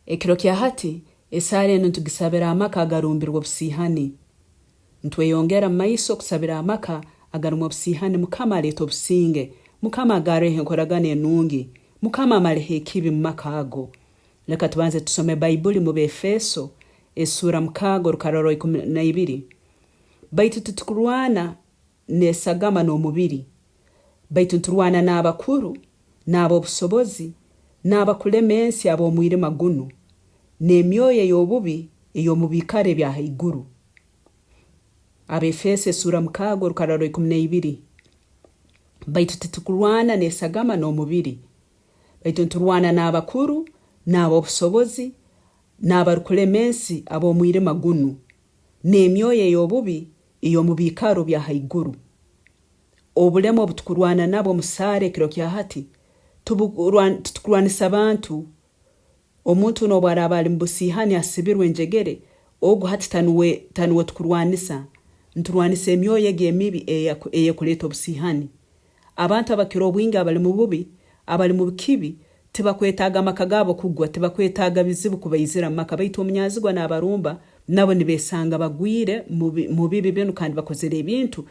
Ekiro kyahati esare nintugisabira Amaka Agarumu Obusihani. Ntweyongera maiso kusabira Amaka Agarumu Obusihani MUKAMA aleta obusinge, MUKAMA agareho enkoragana enungi, MUKAMA amaleho ekibi mu maka ago. Leka tubanze tusome Bayibuli mu Befeso esura 6:12. Baitu tutukurwana nesagama n'omubiri. Baitu turwana n'abakuru, n'abobusobozi, n'abakulemensi ab'omwire magunu, n'emyoyo eyobubi eyomubikare bya haiguru. Abefeso esura 6:12. Baitu tutukurwana nesagama n'omubiri. Baitu turwana n'abakuru, n'abobusobozi, n'abakulemensi ab'omwire magunu, n'emyoyo eyobubi eyomubikaro bya haiguru. Obulemo obutukurwana nabo musare ekiro kyahati tutukurwanisa abantu. Omuntu nobwara abali mu busihani asibirwe enjegere ogu hati tanuwe tukurwanisa. Nturwanisa emyoyo emibi eyekuleta obusihani. Abantu abakiro obwingi abali mu bubi, abali mu bikibi, tibakwetaga amaka gabo kugwa, tibakwetaga bizibu kubayizira maka. Baitu omunyazigwa n'abarumba nabo nibesanga bagwire mu bibi binu kandi bakozere ebintu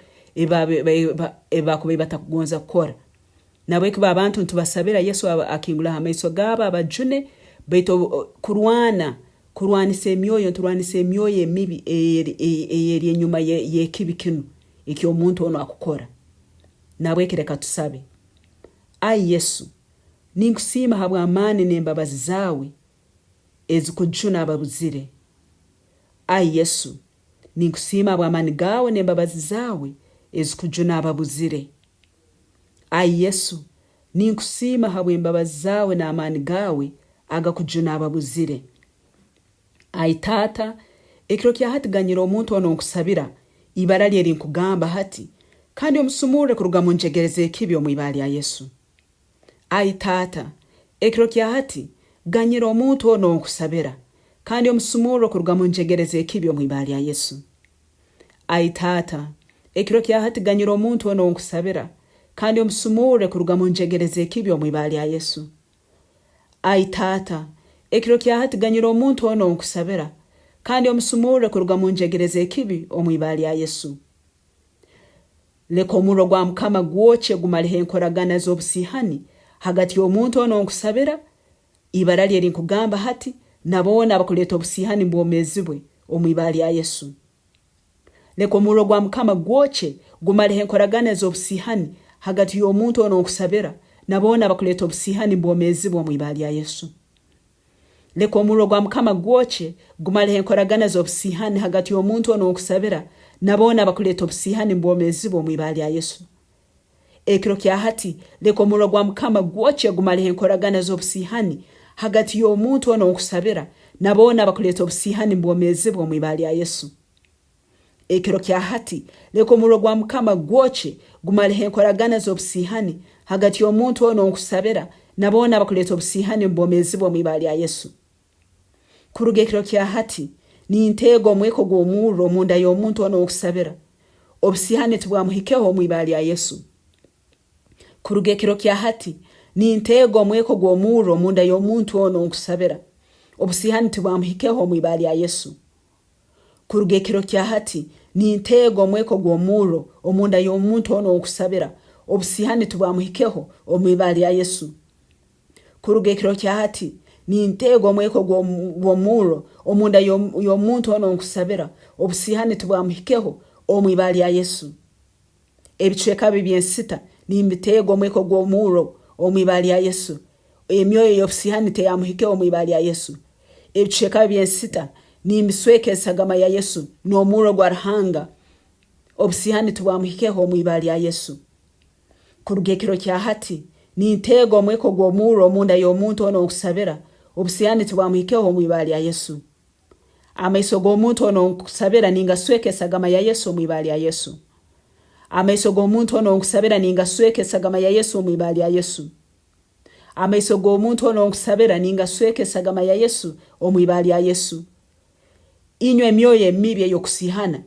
ebakuba batakugonza kukora. Nabo ekiba abantu ntubasabira Yesu akingula amaiso gabo abajune. Baitu kurwanisa emyoyo, nturwanisa emyoyo emibi eyeri enyuma yekibi kinu iki omuntu ono akukora. Nabo ekireka tusabe. Ai Yesu, ninkusiima habwamani nembabazi zawe ezikujuna ababuzire. Ai Yesu, ninkusiima habwamani gawe nembabazi zawe ezikujuna ababuzire. Ai Yesu, ninkusiima habwembabazi zawe n'amani gawe agakujuna ababuzire. Ai Taata Ekiro kyahati ganyira omuntu ono nkusabira ibara lye linkugamba hati kandi omusumu're Kuruga munjegere zekibi omwibara lya Yesu. Ai Taata Ekiro kyahati ganyira omuntu ono nkusabira kandi omusumu're Kuruga munjegere zekibi omwibara lya Yesu. Ai Taata Ekiro kyahati ganyira omuntu ono nkusabira kandi omusumu're Kuruga munjegere zekibi omwibara lya Yesu. Ai Taata Ekiro kyahati ganyira omuntu ono nkusabira kandi omusumu're Kuruga munjegere zekibi omwibara lya Yesu. Leka omu'ro gwa MUKAMA gwokye gumaleho enkoragana zobusihani hagati y'omuntu ono nkusabira ibara lye linkugamba hati nabona abakuleta obusihani mbwomezibwe omwibara lya Yesu. Leka omu'ro gwa MUKAMA gwokye gumaleho enkoragana zobusihani hagati y'omuntu ono nkusabira nabona abakuleta obusihani mbwomezibwe omwibara lya Yesu. Leka omu'ro gwa MUKAMA gwokye gumaleho enkoragana zobusihani hagati y'omuntu ono nkusabira nabona abakuleta obusihani mbwomezibwe omwibara lya Yesu. Ekiro kyahati leka omu'ro gwa MUKAMA gwokye gumaleho enkoragana zobusihani hagati y'omuntu ono nkusabira nabona abakuleta obusihani mbwomezibwe omwibara lya Yesu. Ekiro kyahati leka omu'ro gwa MUKAMA gwokye gumaleho enkoragana zobusihani hagati y'omuntu ono nkusabira nabona abakuleta obusihani mbwomezibwe omwibara lya Yesu. Kuruga ekiro kyahati nintego omweko gwomu'ro munda y'omuntu ono nkusabira obusihani tibwamuhikeho omwibara lya Yesu. Kuruga ekiro kyahati nintego omweko gwomu'ro munda y'omuntu ono nkusabira obusihani tibwamuhikeho omwibara lya Yesu. Kuruga ekiro kyahati nintego omweko gwomu'ro omunda y'omuntu ono nkusabira obusihani tibwamuhikeho omwibara lya Yesu. Kuruga ekiro kyahati nintego omweko gwomu'ro omunda y'omuntu ono nkusabira obusihani tibwamuhikeho omwibara lya Yesu. Ebicweka byensita nimbitego omweko gwomu'ro omwibara lya Yesu emyoyo y'obusihani teyamuhikeho omwibara lya Yesu. Ebicweka byensita nimbisweka esagama ya Yesu n'omu'ro gwa Ruhanga obusihani tibwamuhikeho omwibara lya Yesu. Kuruga ekiro kyahati nintego omweko gwomu'ro munda y'omuntu ono nkusabira obusihani tibwamuhikeho omwibara lya Yesu. Amaiso g'omuntu ono nkusabira ningasweka esagama ya Yesu omwibara lya Yesu. Amaiso g'omuntu ono nkusabira ningasweka esagama ya Yesu omwibara lya Yesu. Amaiso g'omuntu ono nkusabira ningasweka esagama ya Yesu omwibara lya Yesu. Inywe emyoyo emibi eyokusihana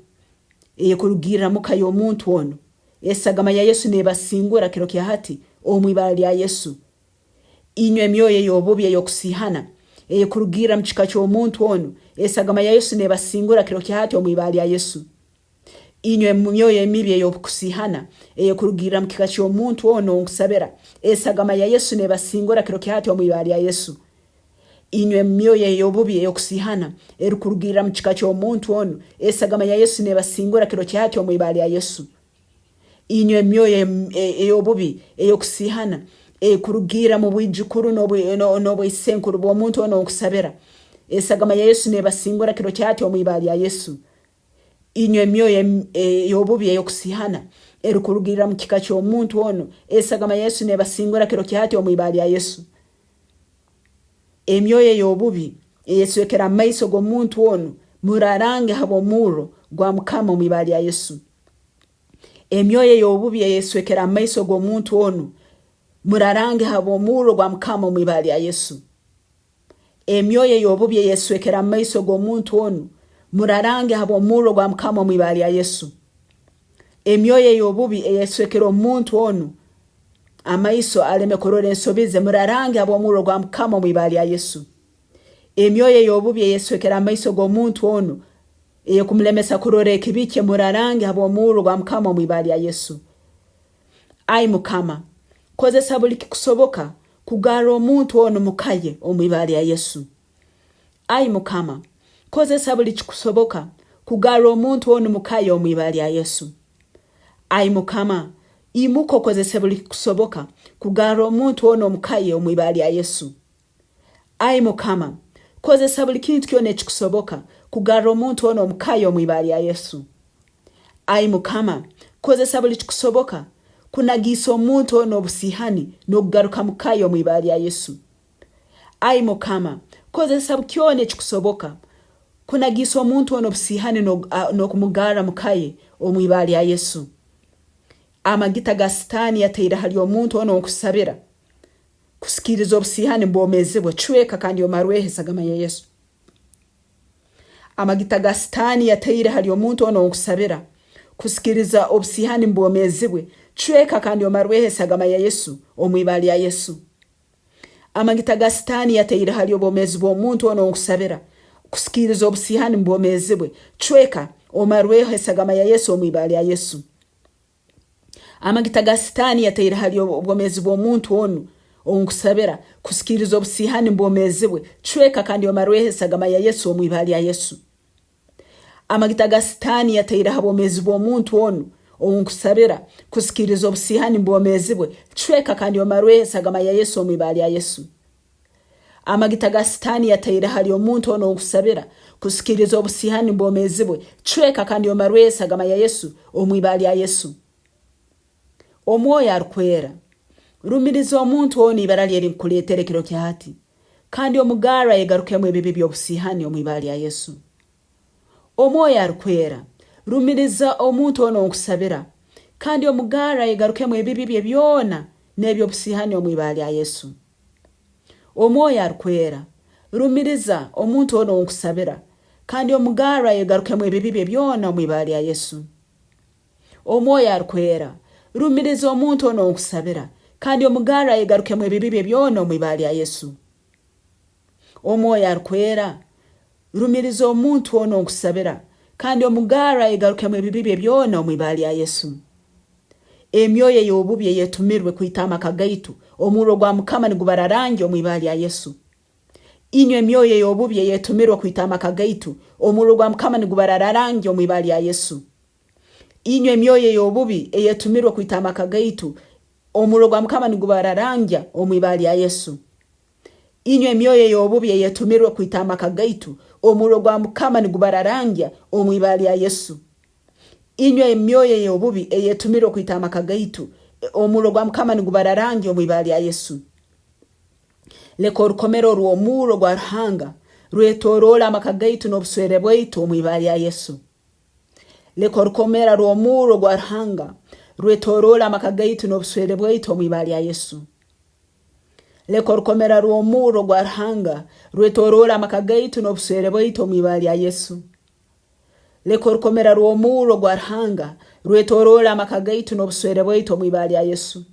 eyerukugi'ra muka y'omuntu ono esagama ya Yesu nebasingura kiro kyahati omwibara lya Yesu. Inywe emyoyo eyobubi eyokusihana kurugira mchika ky'omuntu ono esagama ya Yesu nebasingura kiro kyahati omwibali ya Yesu. Inywe mumyoyo emibi eyobukusihana kurugira mkika ky'omuntu ono nkusabira esagama ya Yesu nebasingura kiro kyahati omwibali ya Yesu. Inywe myoyo eyobubi eyokusihana erukurugira mchika ky'omuntu ono esagama ya Yesu nebasingura kiro kyahati omwibali ya Yesu. Inywe myoyo eyobubi eyokusihana kurugira mu bwijukuru n'obwisenkuru bw'omuntu ono nkusabira esagama ya Yesu nebasingura kiro kyahati omwibali ya Yesu. Inywe myoyo eyobubi eyokusihana erukurugira mu kika ky'omuntu ono esagama ya Yesu nebasingura kiro kyahati omwibali ya Yesu. Emyoyo eyobubi eyeswekera amaiso g'omuntu ono murarange habwomu'ro gwa MUKAMA Omwibara ya Yesu. Emyoyo eyobubi eyeswekera amaiso g'omuntu ono murarange habwomu'ro gwa MUKAMA Omwibara ya Yesu. Emyoyo eyobubi eyeswekera amaiso g'omuntu ono murarange habwomu'ro gwa MUKAMA Omwibara ya Yesu. Emyoyo eyobubi eyeswekera omuntu ono amaiso aleme korora ensobize murarange habwomu'ro gwa MUKAMA Omwibara ya Yesu. Emyoyo eyobubi eyeswekera amaiso g'omuntu ono kumulemesa kurora ekibike murarange habwomu'ro gwa MUKAMA Omwibara ya Yesu. Ai MUKAMA, kozesa buli kikusoboka kugara omuntu ono mukaye omwibara ya Yesu. Ai MUKAMA, kozesa buli kikusoboka kugara omuntu ono mukaye omwibara ya Yesu. Ai MUKAMA, imuko kozesa buli kikusoboka kugara omuntu ono mukaye omwibara ya Yesu. Ai MUKAMA, kozesa buli kintu kyona ekikusoboka kugara omuntu ono mukaye omwibara ya Yesu. Ai MUKAMA, kozesa buli kikusoboka kunagisa omuntu ono obusihani n'okugaruka mukaye omwibara ya Yesu. Ai MUKAMA, kozesa bukyona ekikusoboka kunagisa omuntu ono obusihani n'okumugara mukaye omwibara ya Yesu. Amagita ga Sitani yateira hali omuntu ono nkusabira kusikiriza obusihani mbwomezebwe chweka kandi omarwehe sagama ya Yesu. Amagita ga Sitani yateira hali omuntu ono nkusabira kusikiriza obusihani mbwomezebwe chweka kandi omarwehe sagama ya Yesu omwibara ya Yesu. Amagita ga Sitani yateira hali obwomezi bw'omuntu ono nkusabira kusikiriza obusihani mbwomezebwe chweka omarwehe sagama ya Yesu omwibara ya Yesu. Amagita ga Sitani yateira hali obwomezi bw'omuntu ono onkusabira kusikiriza obusihani mbwomezebwe chweka kandi omarwehe sagama ya Yesu omwibara ya Yesu. Amagita ga Sitani yateira habwomezi bw'omuntu ono onkusabira kusikiriza obusihani mbwomezebwe chweka kandi omarwehe sagama ya Yesu omwibara ya Yesu. Amagita ga Sitani yateira hali omuntu ono onkusabira kusikiriza obusihani mbwomezebwe chweka kandi omarwehe sagama ya Yesu omwibara ya Yesu. Omwoyo Arukwera, rumiriza omuntu ono ibara lyeri nkuleetere kiro kyahati kandi omugara yegarukemu ebibi by'obusihani omwibara ya Yesu. Omwoyo Arukwera, rumiriza omuntu ono nkusabira kandi omugara yegarukemu ebibi bye byona n'eby'obusihani omwibara ya Yesu. Omwoyo Arukwera, rumiriza omuntu ono nkusabira kandi omugara yegarukemu ebibi bye byona omwibara ya Yesu. Omwoyo Arukwera, rumiriza omuntu ono nkusabira kandi omugara yegarukemu ebibi bye byona omwibara ya Yesu. Omwoyo Arukwera, rumiriza omuntu ono nkusabira kandi omugara yegarukemu ebibi bye byona omwibara ya Yesu. Emyoyo eyobubi eyetumirwe kwita amaka gaitu omu'ro gwa MUKAMA nigubararange omwibara ya Yesu. Inywe emyoyo eyobubi eyetumirwe kwita amaka gaitu omu'ro gwa MUKAMA nigubararange omwibara ya Yesu. Inywe emyoyo eyobubi eyetumirwe kwita amaka gaitu omu'ro gwa MUKAMA nigubararange omwibara ya Yesu. Inywe emyoyo eyobubi eyetumirwe kwita amaka gaitu omu'ro gwa MUKAMA nigubararange omwibara ya Yesu. Inywe emyoyo eyobubi eyetumirwe kwita amaka gaitu omu'ro gwa MUKAMA nigubararange omwibara ya Yesu. Leka orukomero rw'omu'ro gwa Ruhanga rwetorola amaka gaitu n'obuswere bwaitu omwibara ya Yesu. Leka orukomera rw'omu'ro gwa Ruhanga rwetorola amaka gaitu n'obuswere bwaitu omwibara ya Yesu. Leka orukomera rw'omu'ro gwa Ruhanga rwetorola amaka gaitu n'obuswere bwaitu omwibara ya Yesu. Leka orukomera rw'omu'ro gwa Ruhanga rwetorola amaka gaitu n'obuswere bwaitu omwibara ya Yesu.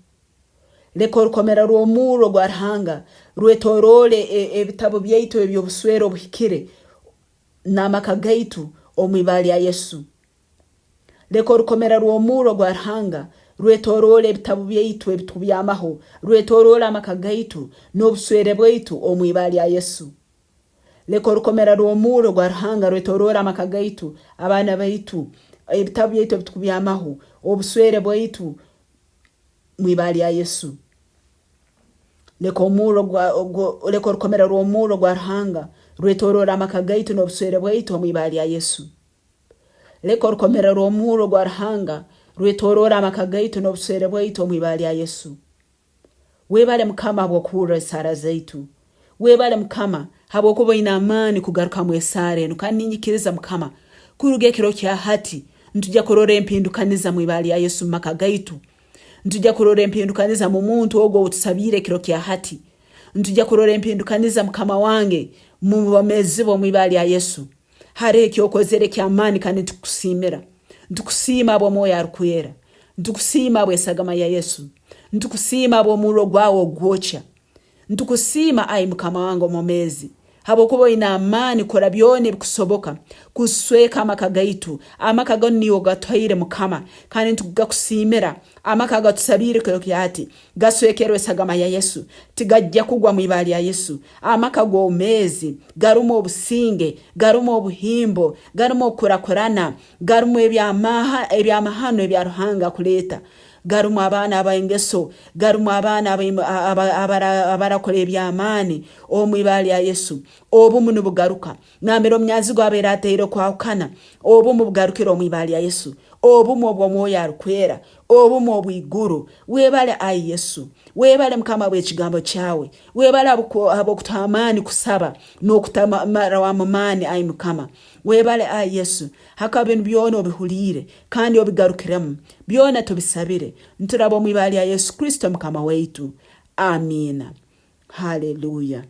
Leka orukomera rw'omu'ro gwa Ruhanga rwetorole ebitabo byaitu ebyobuswere obuhikire n'amaka gaitu omwibara ya Yesu. Leka orukomera rw'omu'ro gwa Ruhanga rwetorole ebitabo byaitu ebitubyamaho rwetorole amaka gaitu n'obuswere bwaitu omwibara ya Yesu. Leka orukomera rw'omu'ro gwa Ruhanga rwetorole amaka gaitu abana baitu ebitabo byaitu ebitubyamaho obuswere bwaitu mwibara ya Yesu. Leka orukomera rw'omu'ro gwa Ruhanga rwetorole amaka gaitu n'obuswere bwaitu omwibara ya Yesu. Leka orukomera rw'omu'ro gwa Ruhanga rwetorole amaka gaitu n'obuswere bwaitu omwibara ya Yesu. Webale MUKAMA habwokuhurra esara zaitu. Webale MUKAMA habwokuba ina amani kugaruka mu esara eno kandi ninyikiriza MUKAMA Kuruga ekiro kyahati ntujja kurora empindukaniza mwibara ya Yesu maka gaitu. Ntujja kurora empindukaniza mu muntu ogwo utusabire ekiro kyahati. Ntujja kurora empindukaniza MUKAMA wange mu bamezi bo mwibara ya Yesu. Hare kyokozere kyamani kandi tukusimira. Ntukusiima habw'Omwoyo Arukwera. Ntukusiima habw'esagama ya Yesu. Ntukusiima habw'omu'ro gwawe gwokye. Ntukusiima ai MUKAMA wange omumezi. Habwokuba ina amani kora byone bikusoboka kusweka amaka gaitu. Amaka gano niyo gatwaire MUKAMA kandi ntugakusimira. Amaka gatusabire ekiro kyahati gaswekerwe esagama ya Yesu tigajja kugwa mwibara ya Yesu. Amaka gw'omezi garumu obusinge, garumu obuhimbo, garumu okurakurana, garumu ebyamahano ebya Ruhanga kuleta. Garumu abana abaengeso, garumu abana abarakora ebyamani omwibara ya Yesu. Obumu nubugaruka namero mnyazi gwabera ateiro kwawukana obumu bugarukira omwibara ya Yesu. Obumu obw'Omwoyo Arukwera, obumu obw'iguru. Webale ai Yesu. Webale MUKAMA bw'ekigambo kyawe. Webale habwokutamani kusaba n'okutamara wamumani ai MUKAMA. Webale ai Yesu. Haka bintu byona obihulire kandi obigarukiremu. Byona tubisabire. Nturabo mwibara ya Yesu Kristo MUKAMA waitu. Amina. Hallelujah.